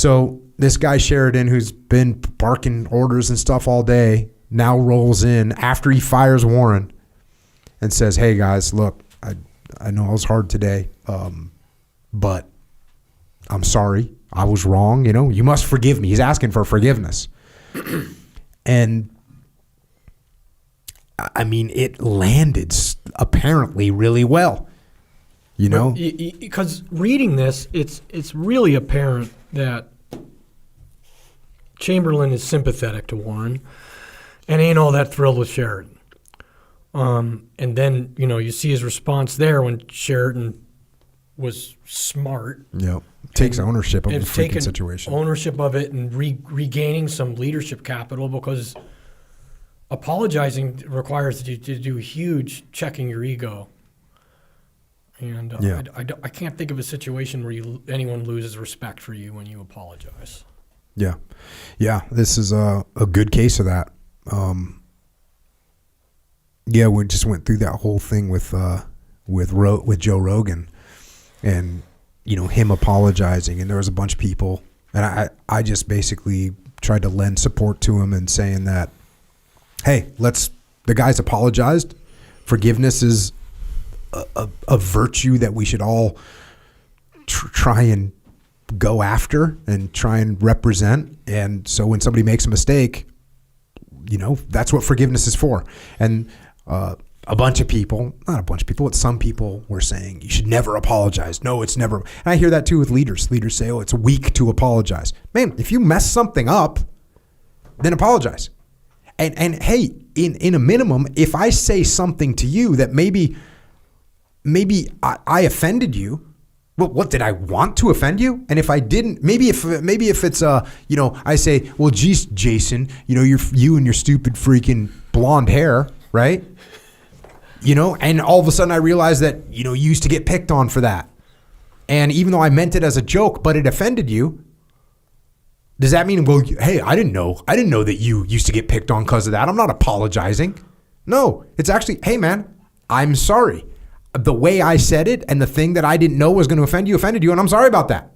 So this guy Sheridan, who's been barking orders and stuff all day, now rolls in after he fires Warren and says, hey guys, look, I know I was hard today, but I'm sorry. I was wrong. You must forgive me. He's asking for forgiveness. And I mean, it landed apparently really well. Because reading this, it's really apparent that Chamberlain is sympathetic to Warren and ain't all that thrilled with Sheridan. And then, you see his response there when Sheridan was smart. Yep. Takes ownership of the freaking situation. Ownership of it and regaining some leadership capital, because apologizing requires you to do huge checking your ego. And I can't think of a situation where anyone loses respect for you when you apologize. Yeah. Yeah, this is a good case of that. We just went through that whole thing with Joe Rogan, and him apologizing, and there was a bunch of people, and I just basically tried to lend support to him and saying that, hey, the guy's apologized. Forgiveness is a virtue that we should all try and go after and try and represent. And so when somebody makes a mistake, that's what forgiveness is for. And some people were saying you should never apologize. No, it's never. And I hear that too with leaders. Leaders say, oh, it's weak to apologize. Man, if you mess something up, then apologize. And hey, in a minimum, if I say something to you that maybe I offended you, well, what, did I want to offend you? And if I didn't, maybe if it's I say, well, geez, Jason, you and your stupid freaking blonde hair, right? And all of a sudden I realize that, you used to get picked on for that. And even though I meant it as a joke, but it offended you, does that mean, well, hey, I didn't know that you used to get picked on because of that. I'm not apologizing. No, it's actually, hey man, I'm sorry. The way I said it and the thing that I didn't know was going to offended you, and I'm sorry about that.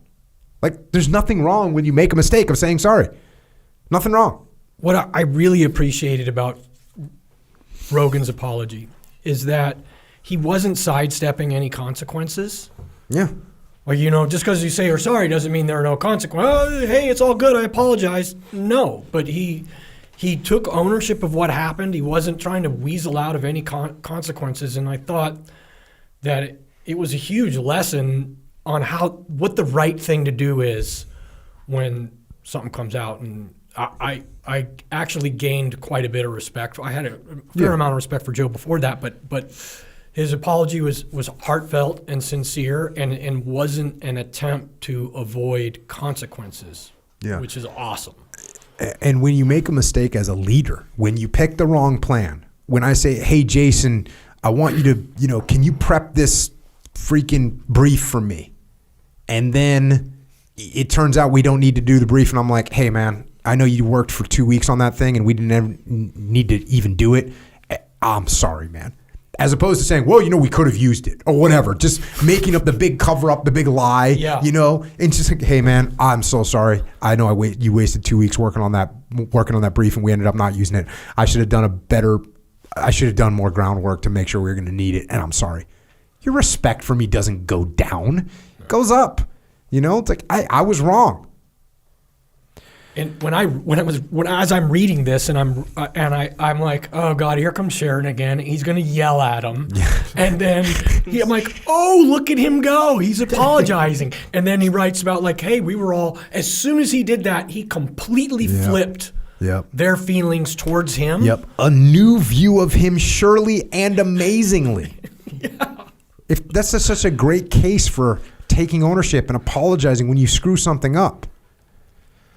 Like, there's nothing wrong when you make a mistake of saying sorry. Nothing wrong. What I really appreciated about Rogan's apology is that he wasn't sidestepping any consequences. Yeah. Like, just because you say you're sorry doesn't mean there are no consequences. Oh, hey, it's all good. I apologize. No, but he took ownership of what happened. He wasn't trying to weasel out of any consequences. And I thought that it was a huge lesson on what the right thing to do is when something comes out. And I actually gained quite a bit of respect. I had a fair amount of respect for Joe before that, but his apology was heartfelt and sincere and wasn't an attempt to avoid consequences, which is awesome. And when you make a mistake as a leader, when you pick the wrong plan, when I say, hey, Jason, I want you to, can you prep this freaking brief for me? And then it turns out we don't need to do the brief. And I'm like, hey, man, I know you worked for 2 weeks on that thing and we didn't ever need to even do it. I'm sorry, man. As opposed to saying, well, we could have used it or whatever. Just making up the big cover up, the big lie, and just like, hey, man, I'm so sorry. I know you wasted 2 weeks working on that brief and we ended up not using it. I should have done more groundwork to make sure we were going to need it. And I'm sorry. Your respect for me doesn't go down. It goes up. It's like, I was wrong. And as I'm reading this and I'm like, oh God, here comes Sheridan again. He's going to yell at him. And then I'm like, oh, look at him go. He's apologizing. And then he writes about like, hey, as soon as he did that, he completely flipped their feelings towards him. Yep. A new view of him, surely and amazingly. If that's such a great case for taking ownership and apologizing when you screw something up.